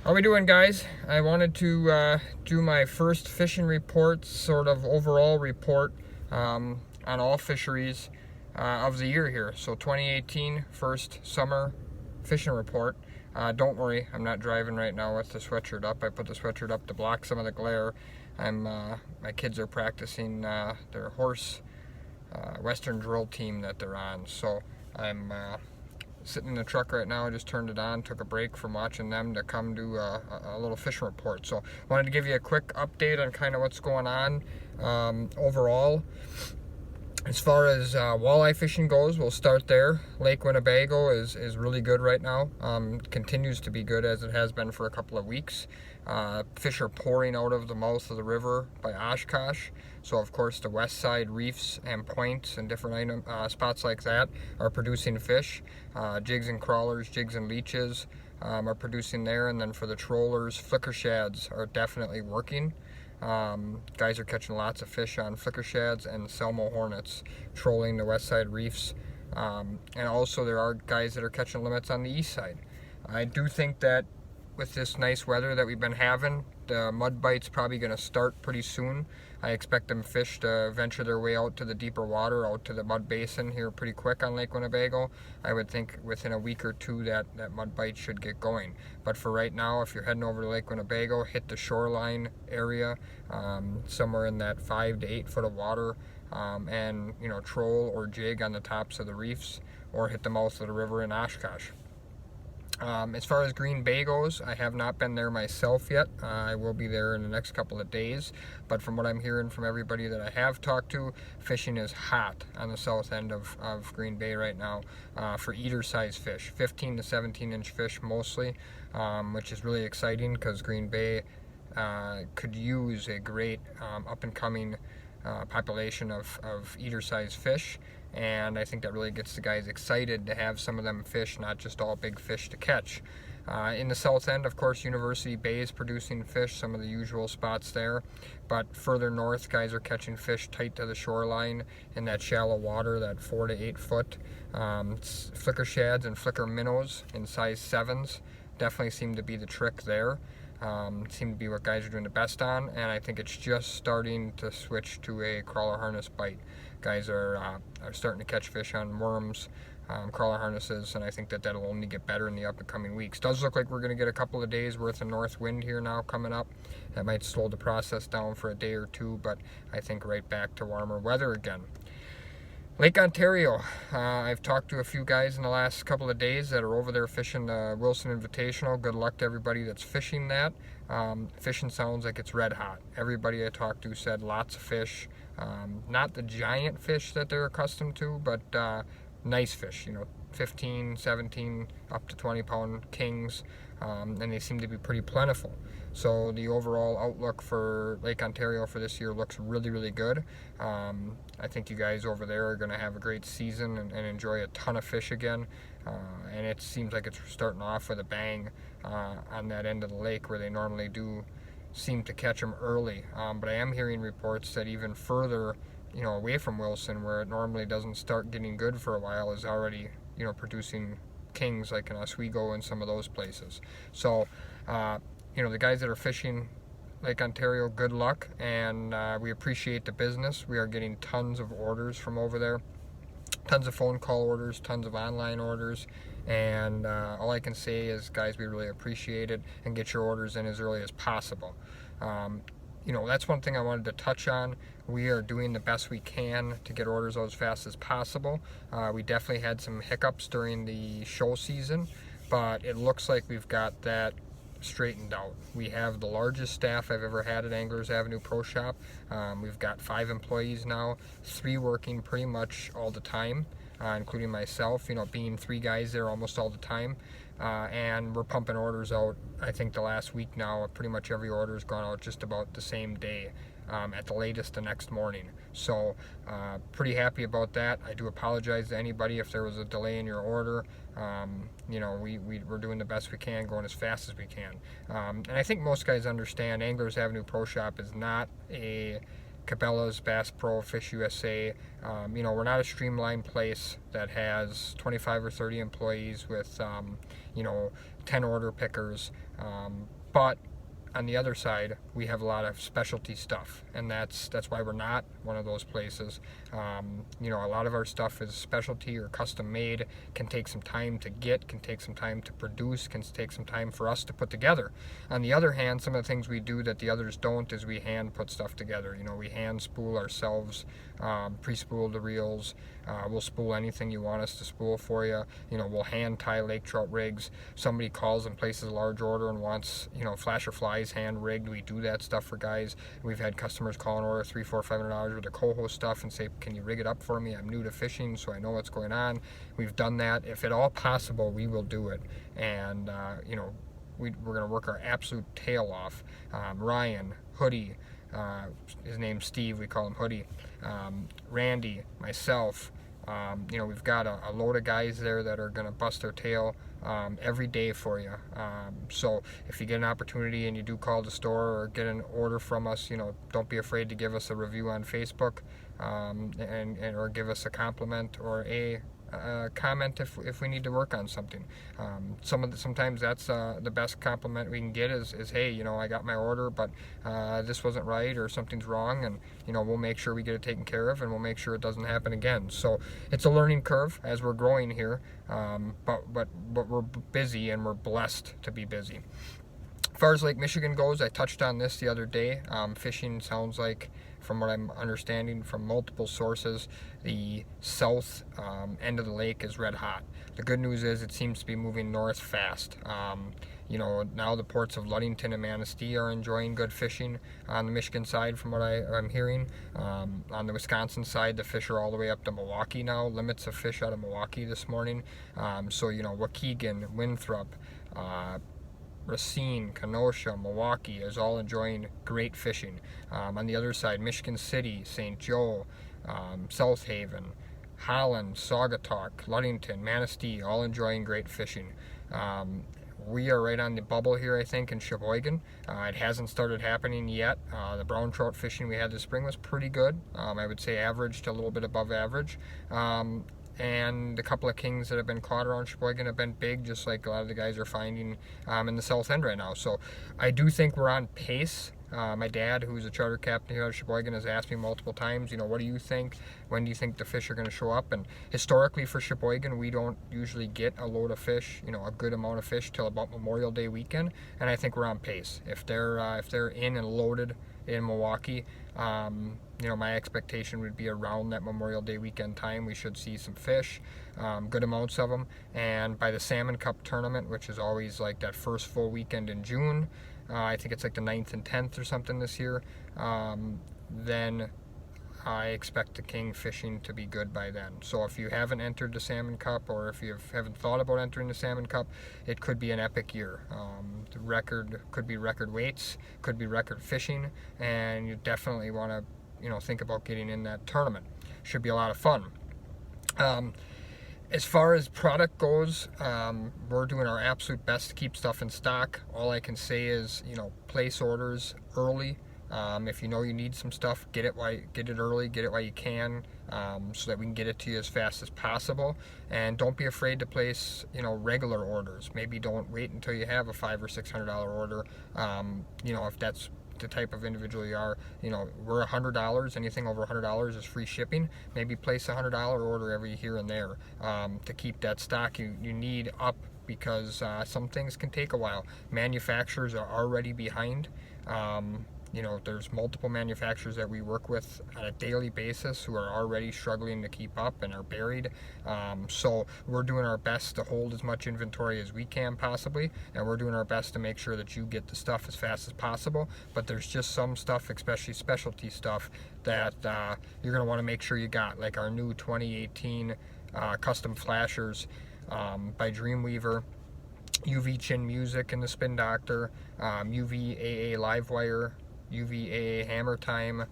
How we doing, guys? I wanted to do my first fishing report, sort of overall report on all fisheries of the year here. So 2018 first summer fishing report. Don't worry, I'm not driving right now with the sweatshirt up. I put the sweatshirt up to block some of the glare. My kids are practicing their horse Western drill team that they're on. So I'm sitting in the truck right now. I just turned it on, took a break from watching them to come do a little fishing report. So wanted to give you a quick update on kind of what's going on overall. As far as walleye fishing goes, we'll start there. Lake Winnebago is really good right now. Continues to be good as it has been for a couple of weeks. Fish are pouring out of the mouth of the river by Oshkosh. So of course the west side reefs and points and different spots like that are producing fish. Jigs and crawlers, jigs and leeches are producing there. And then for the trollers, flicker shads are definitely working. Guys are catching lots of fish on flicker shads and Salmon hornets, trolling the west side reefs. And also there are guys that are catching limits on the east side. I do think that with this nice weather that we've been having, the mud bite's probably going to start pretty soon. I expect them fish to venture their way out to the deeper water, out to the mud basin here pretty quick on Lake Winnebago. I would think within a week or two that mud bite should get going. But for right now, if you're heading over to Lake Winnebago, hit the shoreline area, somewhere in that 5 to 8 foot of water, and troll or jig on the tops of the reefs, or hit the mouth of the river in Oshkosh. As far as Green Bay goes, I have not been there myself yet. I will be there in the next couple of days, but from what I'm hearing from everybody that I have talked to, fishing is hot on the south end of Green Bay right now for eater size fish, 15 to 17 inch fish mostly, which is really exciting because Green Bay could use a great up and coming population of eater size fish. And I think that really gets the guys excited to have some of them fish, not just all big fish to catch. In the south end, of course, University Bay is producing fish, some of the usual spots there. But further north, guys are catching fish tight to the shoreline in that shallow water, that 4 to 8 foot. Flicker shads and flicker minnows in size 7s definitely seem to be the trick there. Seem to be what guys are doing the best on, and I think it's just starting to switch to a crawler harness bite. Guys are starting to catch fish on worms, crawler harnesses, and I think that'll only get better in the up and coming weeks. Does look like we're going to get a couple of days worth of north wind here now coming up. That might slow the process down for a day or two, but I think right back to warmer weather again. Lake Ontario, I've talked to a few guys in the last couple of days that are over there fishing the Wilson Invitational. Good luck to everybody that's fishing that. Fishing sounds like it's red hot. Everybody I talked to said lots of fish. Not the giant fish that they're accustomed to, but nice fish, 15, 17, up to 20 pound kings, and they seem to be pretty plentiful. So the overall outlook for Lake Ontario for this year looks really, really good. I think you guys over there are going to have a great season and enjoy a ton of fish again. And it seems like it's starting off with a bang on that end of the lake where they normally do seem to catch them early. But I am hearing reports that even further, away from Wilson, where it normally doesn't start getting good for a while, is already, producing kings like in Oswego and some of those places. So, the guys that are fishing Lake Ontario, good luck, and we appreciate the business. We are getting tons of orders from over there, tons of phone call orders, tons of online orders, and all I can say is, guys, we really appreciate it, and get your orders in as early as possible. That's one thing I wanted to touch on. We are doing the best we can to get orders out as fast as possible. We definitely had some hiccups during the show season, but it looks like we've got that straightened out. We have the largest staff I've ever had at Anglers Avenue Pro Shop. We've got 5 employees now, 3 working pretty much all the time, including myself, being 3 guys there almost all the time. And we're pumping orders out. I think the last week now, pretty much every order has gone out just about the same day, at the latest the next morning. So pretty happy about that. I do apologize to anybody if there was a delay in your order. We're doing the best we can, going as fast as we can. And I think most guys understand Anglers Avenue Pro Shop is not a Cabela's, Bass Pro, Fish USA. We're not a streamlined place that has 25 or 30 employees with 10 order pickers. But on the other side, we have a lot of specialty stuff, and that's why we're not one of those places. You know, a lot of our stuff is specialty or custom made, can take some time to get, can take some time to produce, can take some time for us to put together. On the other hand, some of the things we do that the others don't is we hand put stuff together. You know, we hand spool ourselves, pre-spool the reels. We'll spool anything you want us to spool for you. You know, we'll hand tie lake trout rigs. Somebody calls and places a large order and wants, you know, flasher flies hand rigged. We do that stuff for guys. We've had customers call and order $300, $400, $500 worth of coho stuff and say, can you rig it up for me? I'm new to fishing, so I know what's going on. We've done that. If at all possible, we will do it. And, you know, we're going to work our absolute tail off. Ryan, Hoodie, his name's Steve, we call him Hoodie, Randy, myself, you know, we've got a load of guys there that are going to bust their tail every day for you. So if you get an opportunity and you do call the store or get an order from us, you know, don't be afraid to give us a review on Facebook, and or give us a compliment or a comment if we need to work on something. Sometimes that's the best compliment we can get is hey, you know, I got my order, but this wasn't right or something's wrong, and you know, we'll make sure we get it taken care of, and we'll make sure it doesn't happen again. So it's a learning curve as we're growing here, but we're busy, and we're blessed to be busy. As far as Lake Michigan goes, I touched on this the other day. Fishing sounds like, from what I'm understanding from multiple sources, the south end of the lake is red hot. The good news is it seems to be moving north fast. You know, now the ports of Ludington and Manistee are enjoying good fishing on the Michigan side, from what I'm hearing. On the Wisconsin side, the fish are all the way up to Milwaukee now. Limits of fish out of Milwaukee this morning. So, you know, Waukegan, Winthrop, Racine, Kenosha, Milwaukee is all enjoying great fishing. On the other side, Michigan City, St. Joe, South Haven, Holland, Saugatuck, Ludington, Manistee, all enjoying great fishing. We are right on the bubble here, I think, in Sheboygan. It hasn't started happening yet. The brown trout fishing we had this spring was pretty good. I would say average to a little bit above average. And a couple of kings that have been caught around Sheboygan have been big, just like a lot of the guys are finding in the south end right now. So I do think we're on pace. My dad, who's a charter captain here at Sheboygan, has asked me multiple times, you know, what do you think? When do you think the fish are going to show up? And historically for Sheboygan, we don't usually get a load of fish, you know, a good amount of fish till about Memorial Day weekend. And I think we're on pace. If they're in and loaded in Milwaukee, you know, my expectation would be around that Memorial Day weekend time, we should see some fish, good amounts of them. And by the Salmon Cup tournament, which is always like that first full weekend in June, I think it's like the 9th and 10th or something this year, then I expect the king fishing to be good by then. So if you haven't entered the Salmon Cup, or if you haven't thought about entering the Salmon Cup, it could be an epic year. The record could be record weights, could be record fishing, and you definitely want to, you know, think about getting in that tournament. Should be a lot of fun. As far as product goes, we're doing our absolute best to keep stuff in stock. All I can say is, you know, place orders early. If you know you need some stuff, get it early, get it while you can, so that we can get it to you as fast as possible. And don't be afraid to place, you know, regular orders. Maybe don't wait until you have a $500 or $600 order. You know, if that's the type of individual you are, you know, we're $100. Anything over $100 is free shipping. Maybe place a $100 order every here and there to keep that stock you need up, because some things can take a while. Manufacturers are already behind. You know, there's multiple manufacturers that we work with on a daily basis who are already struggling to keep up and are buried. So we're doing our best to hold as much inventory as we can possibly, and we're doing our best to make sure that you get the stuff as fast as possible. But there's just some stuff, especially specialty stuff, that you're going to want to make sure you got, like our new 2018 custom flashers by Dreamweaver, UV Chin Music and the Spin Doctor, UVAA Livewire, UVAA Hammer Time.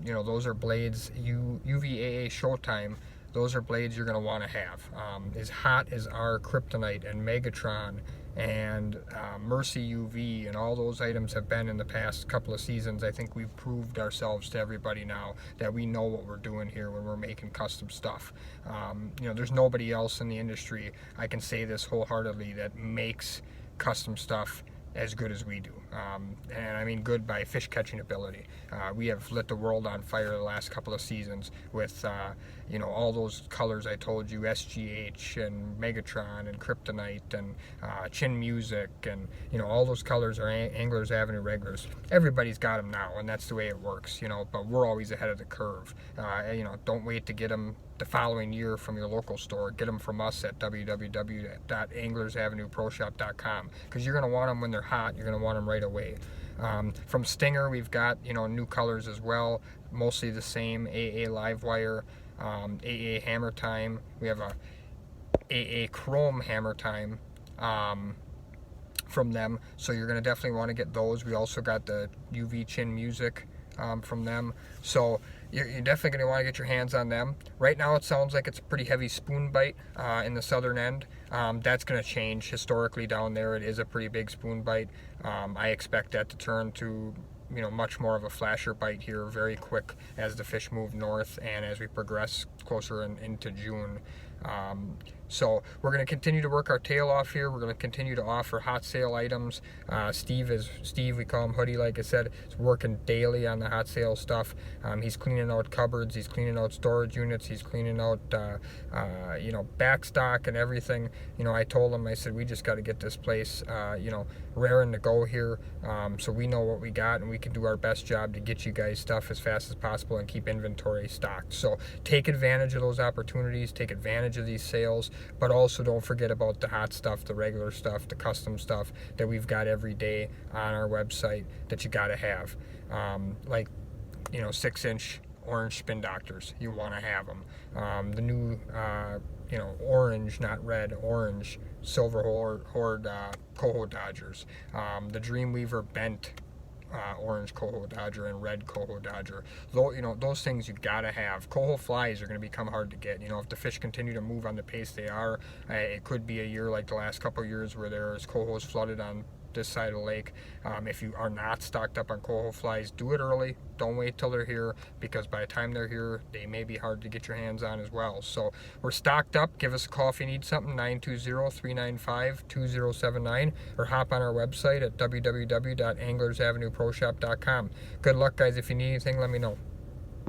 You know, those are blades. UVAA Showtime, those are blades you're going to want to have. As hot as our Kryptonite and Megatron and Mercy UV and all those items have been in the past couple of seasons, I think we've proved ourselves to everybody now that we know what we're doing here when we're making custom stuff. You know, there's nobody else in the industry, I can say this wholeheartedly, that makes custom stuff as good as we do. And I mean good by fish catching ability. We have lit the world on fire the last couple of seasons with all those colors I told you, SGH and Megatron and Kryptonite and Chin Music, and all those colors are Anglers Avenue regulars. Everybody's got them now, and that's the way it works, but we're always ahead of the curve. Don't wait to get them the following year from your local store. Get them from us at www.anglersavenueproshop.com, because you're going to want them when they're hot. You're going to want them right away. From Stinger, we've got new colors as well, mostly the same. AA live wire, AA hammer time. We have a AA chrome hammer time from them, so you're going to definitely want to get those. We also got the UV Chin Music from them, so you're definitely going to want to get your hands on them. Right now it sounds like it's a pretty heavy spoon bite in the southern end. That's going to change. Historically down there it is a pretty big spoon bite. I expect that to turn to much more of a flasher bite here very quick as the fish move north and as we progress closer into June. So we're going to continue to work our tail off here. We're going to continue to offer hot sale items. Steve, we call him Hoodie, like I said, is working daily on the hot sale stuff. He's cleaning out cupboards, he's cleaning out storage units, he's cleaning out back stock and everything. I told him, I said, we just got to get this place raring to go here, so we know what we got and we can do our best job to get you guys stuff as fast as possible and keep inventory stocked. So take advantage of those opportunities, take advantage of these sales, but also don't forget about the hot stuff, the regular stuff, the custom stuff that we've got every day on our website that you got to have. Like 6-inch orange spin doctors, you want to have them. The new orange, not red, orange silver horde coho dodgers, the Dreamweaver bent orange coho dodger and red coho dodger. Those things you gotta have. Coho flies are going to become hard to get. If the fish continue to move on the pace they are, it could be a year like the last couple of years where there's cohos flooded on this side of the lake. If you are not stocked up on coho flies, do it early. Don't wait till they're here, because by the time they're here, they may be hard to get your hands on as well. So we're stocked up. Give us a call if you need something, 920-395-2079, or hop on our website at www.anglersavenueproshop.com. Good luck, guys. If you need anything, let me know.